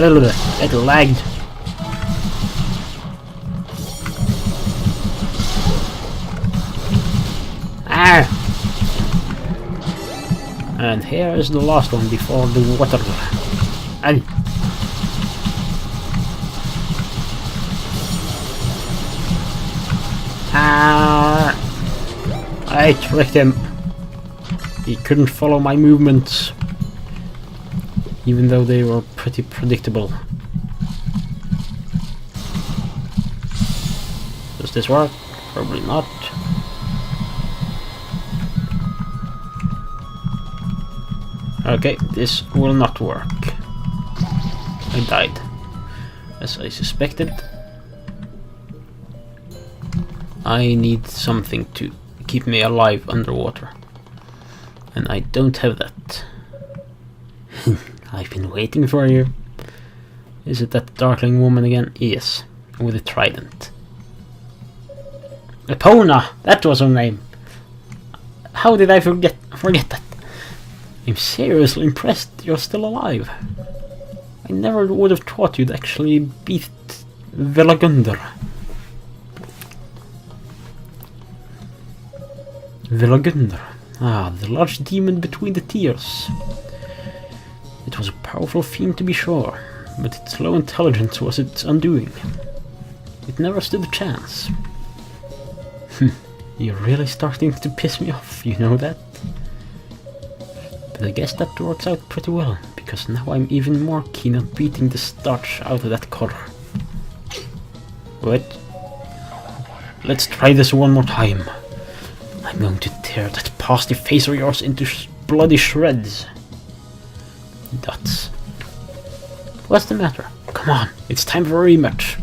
It lagged. Ah! And here is the last one before the water. And I tricked him. He couldn't follow my movements, even though they were pretty predictable. Does this work? Probably not. Okay, this will not work. I died, as I suspected. I need something to keep me alive underwater, and I don't have that. I've been waiting for you. Is it that darkling woman again? Yes, with a trident. Epona! That was her name! How did I forget that? I'm seriously impressed you're still alive. I never would have thought you'd actually beat Velagundr. Velagundr. Ah, the large demon between the tears. It was a powerful fiend to be sure, but its low intelligence was its undoing. It never stood a chance. You're really starting to piss me off, you know that? But I guess that works out pretty well, because now I'm even more keen on beating the starch out of that color. What? Let's try this one more time. I'm going to tear that pasty face of yours into bloody shreds. Dots. What's the matter? Come on, it's time for a rematch.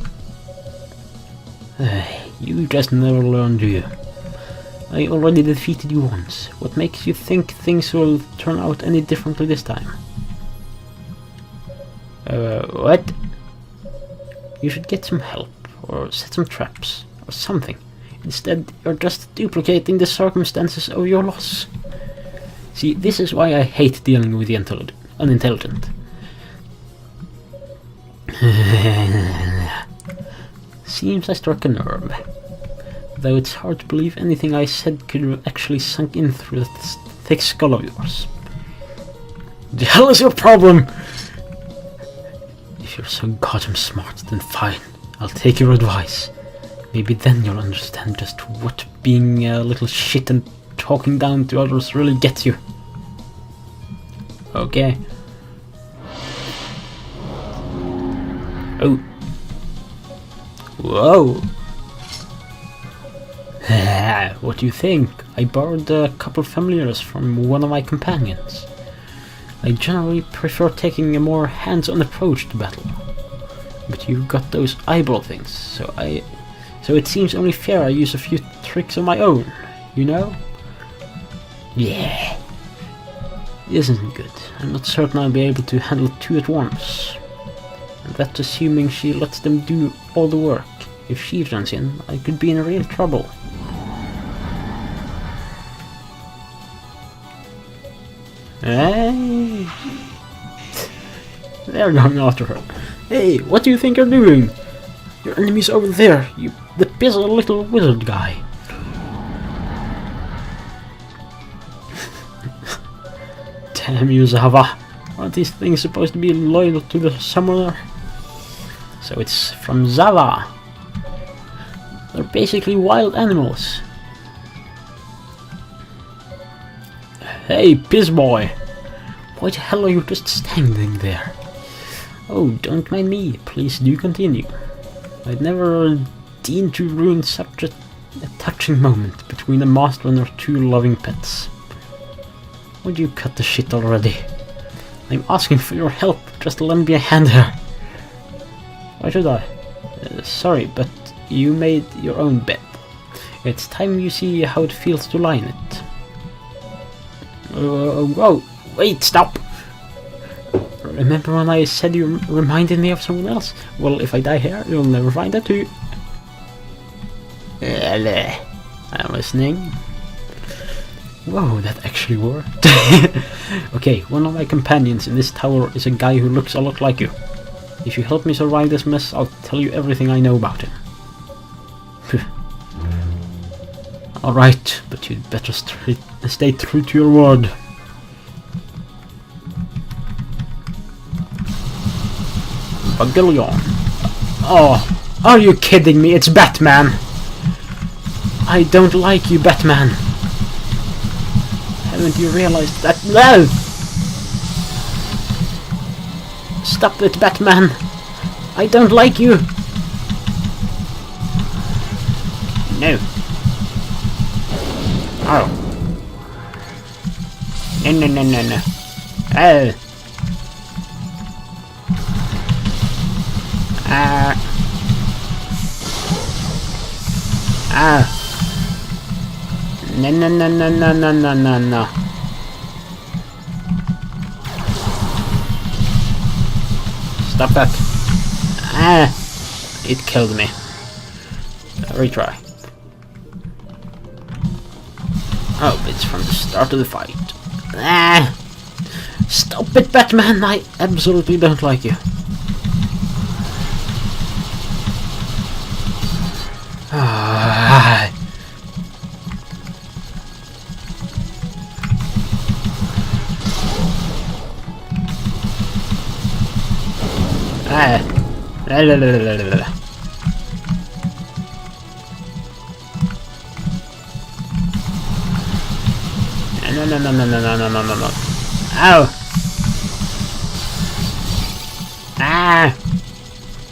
You just never learn, do you? I already defeated you once. What makes you think things will turn out any differently this time? What? You should get some help, or set some traps, or something. Instead, you're just duplicating the circumstances of your loss. See, this is why I hate dealing with the unintelligent. Seems I struck a nerve. Though it's hard to believe anything I said could have actually sunk in through that thick skull of yours. The hell is your problem? If you're so goddamn smart, then fine. I'll take your advice. Maybe then you'll understand just what being a little shit and talking down to others really gets you. Okay. Oh. Whoa. What do you think? I borrowed a couple familiars from one of my companions. I generally prefer taking a more hands-on approach to battle. But you've got those eyeball things, so it seems only fair I use a few tricks of my own, you know? Yeah. Isn't good. I'm not certain I'll be able to handle two at once. And that's assuming she lets them do all the work. If she runs in, I could be in real trouble. Hey! They're going after her. Hey, what do you think you're doing? Your enemy's over there, the pizzle little wizard guy. Damn you, Zava. Aren't these things supposed to be loyal to the summoner? So it's from Zava. They're basically wild animals. Hey, piss boy! Why the hell are you just standing there? Oh, don't mind me, please do continue. I'd never deign to ruin such a touching moment between a master and her two loving pets. Would you cut the shit already? I'm asking for your help, just lend me a hand here. Why should I? Sorry, but you made your own bed. It's time you see how it feels to lie in it. Whoa, wait, stop! Remember when I said you reminded me of someone else? Well, if I die here, you'll never find that too. I'm listening. Whoa, that actually worked. Okay, one of my companions in this tower is a guy who looks a lot like you. If you help me survive this mess, I'll tell you everything I know about him. Alright, but you'd better stay true to your word. Bagillion. Oh, are you kidding me? It's Batman! I don't like you, Batman! Haven't you realized that? No! Stop it, Batman! I don't like you! No. Oh. No. Oh. No. Stop that. It killed me. Retry. Oh, it's from the start of the fight. Stop it, Batman! I absolutely don't like you. No. Ow!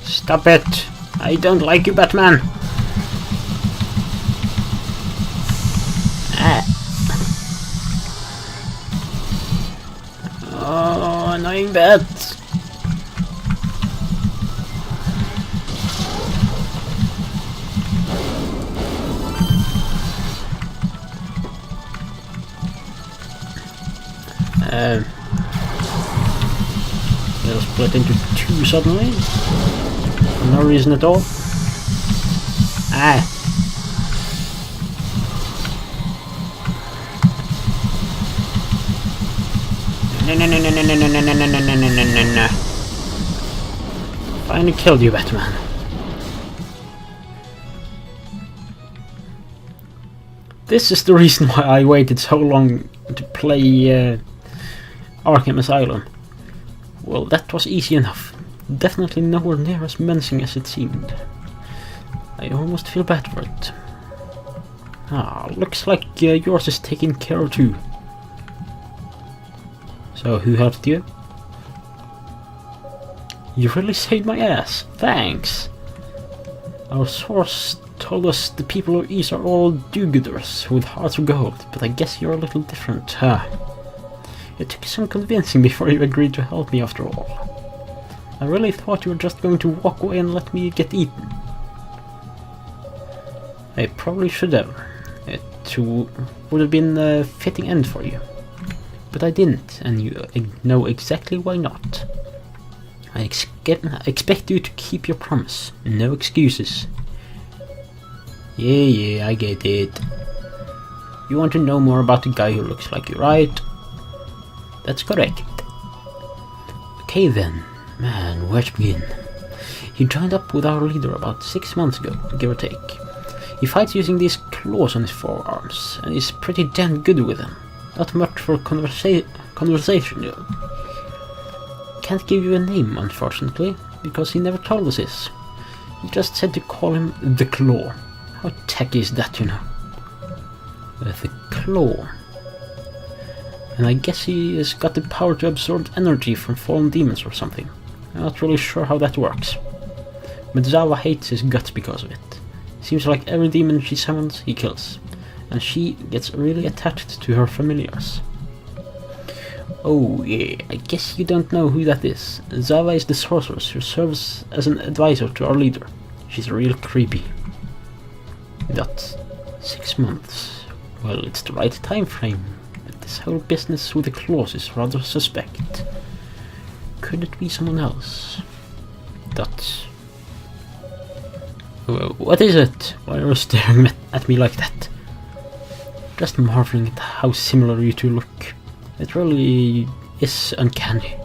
Stop it! I don't like you, Batman! Oh, annoying bat! They'll split into two suddenly. For no reason at all. No. Finally killed you, Batman. This is the reason why I waited so long to play Arkham Asylum. Well, that was easy enough. Definitely nowhere near as menacing as it seemed. I almost feel bad for it. Looks like yours is taken care of too. So, who helped you? You really saved my ass. Thanks. Our source told us the people of East are all do-gooders with hearts of gold, but I guess you're a little different, huh? It took some convincing before you agreed to help me after all. I really thought you were just going to walk away and let me get eaten. I probably should have. It would have been a fitting end for you. But I didn't, and you know exactly why not. I expect you to keep your promise. No excuses. Yeah, I get it. You want to know more about the guy who looks like you, right? That's correct. Okay then. Man, where to begin? He joined up with our leader about 6 months ago, give or take. He fights using these claws on his forearms, and he's pretty damn good with them. Not much for conversation though. Can't give you a name, unfortunately, because he never told us his. He just said to call him the Claw. How tacky is that, you know? The Claw. And I guess he has got the power to absorb energy from fallen demons or something. I'm not really sure how that works. But Zawa hates his guts because of it. Seems like every demon she summons, he kills. And she gets really attached to her familiars. Oh yeah, I guess you don't know who that is. Zawa is the sorceress who serves as an advisor to our leader. She's real creepy. That 6 months. Well, it's the right time frame. But this whole business with the claws is rather suspect. Could it be someone else? That... What is it? Why are you staring at me like that? Just marveling at how similar you two look. It really is uncanny.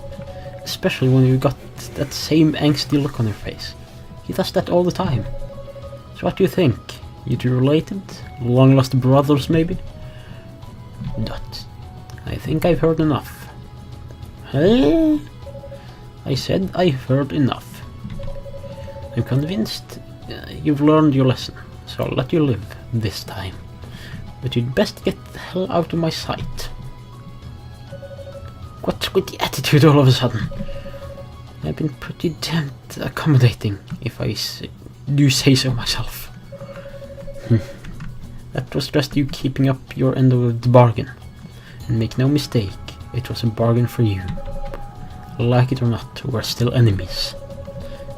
especially when you got that same angsty look on your face. He does that all the time. So what do you think? You two related? Long lost brothers maybe? Dot. I think I've heard enough. Hey? I said I've heard enough. I'm convinced you've learned your lesson, so I'll let you live this time. But you'd best get the hell out of my sight. What's with the attitude all of a sudden? I've been pretty damned accommodating, if I do say so myself. That was just you keeping up your end of the bargain. And make no mistake, it was a bargain for you. Like it or not, we're still enemies.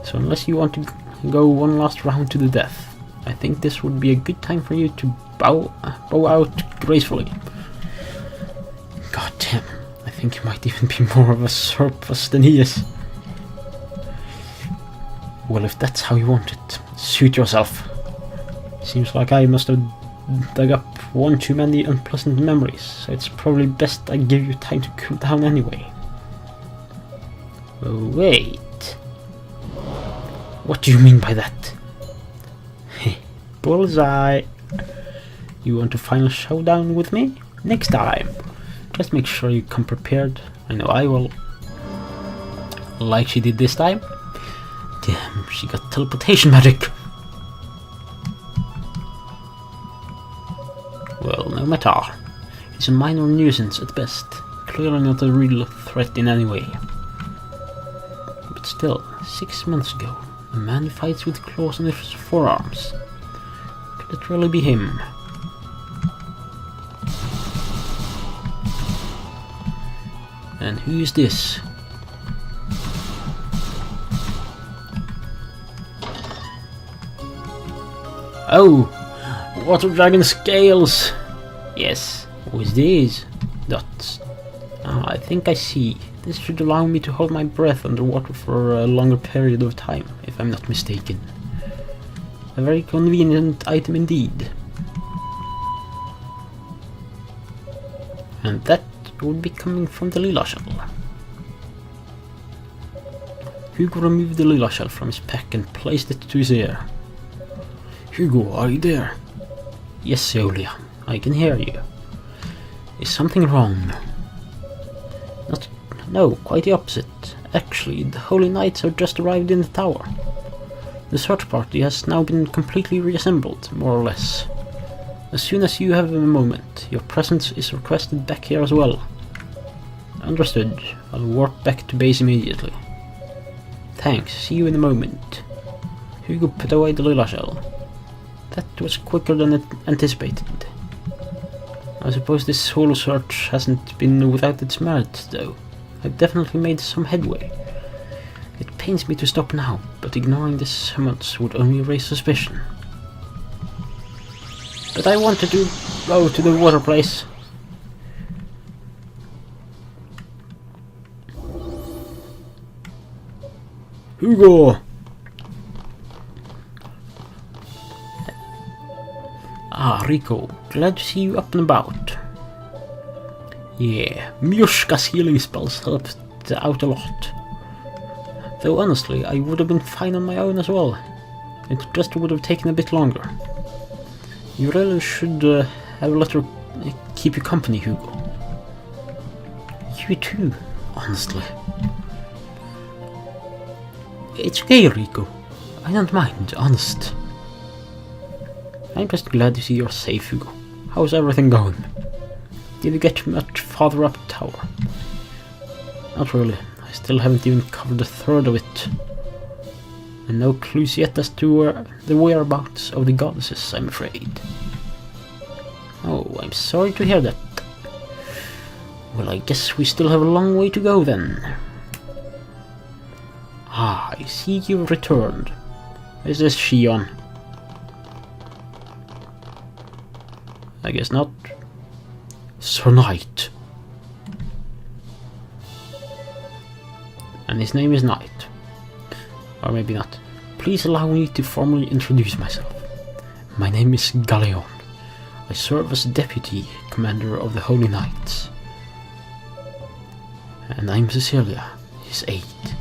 So unless you want to go one last round to the death, I think this would be a good time for you to bow out gracefully. God damn, I think you might even be more of a surplus than he is. Well, if that's how you want it, suit yourself. Seems like I must have dug up one too many unpleasant memories, so it's probably best I give you time to cool down anyway. Wait. What do you mean by that? Bullseye. You want a final showdown with me? Next time. Just make sure you come prepared. I know I will. Like she did this time. Damn, she got teleportation magic. Well, no matter. It's a minor nuisance at best. Clearly not a real threat in any way. But still, 6 months ago, a man fights with claws on his forearms. Could it really be him? And who is this? Oh! Water dragon scales! Yes, who is this? Dots. I think I see. This should allow me to hold my breath underwater for a longer period of time, if I'm not mistaken. A very convenient item indeed. And that would be coming from the Lila shell. Hugo removed the Lila shell from his pack and placed it to his ear. Hugo, are you there? Yes, Eolia, I can hear you. Is something wrong? No, quite the opposite. Actually, the Holy Knights have just arrived in the tower. The search party has now been completely reassembled, more or less. As soon as you have a moment, your presence is requested back here as well. Understood. I'll warp back to base immediately. Thanks, see you in a moment. Hugo put away the Lila shell. That was quicker than anticipated. I suppose this solo search hasn't been without its merits, though. I've definitely made some headway. It pains me to stop now, but ignoring this summons would only raise suspicion. But I wanted to go to the water place. Hugo! Ah, Rico, glad to see you up and about. Yeah, Miushka's healing spells helped out a lot. Though honestly, I would have been fine on my own as well. It just would have taken a bit longer. You really should have let her keep you company, Hugo. You too, honestly. It's okay, Rico. I don't mind, honest. I'm just glad to see you're safe, Hugo. How's everything going? Did you get much farther up the tower? Not really. I still haven't even covered a third of it. And no clues yet as to the whereabouts of the goddesses, I'm afraid. Oh, I'm sorry to hear that. Well, I guess we still have a long way to go then. Ah, I see you've returned. Is this Shion? I guess not. Sir Knight. And his name is Knight. Or maybe not. Please allow me to formally introduce myself. My name is Galeon. I serve as Deputy Commander of the Holy Knights. And I'm Cecilia, He's 8.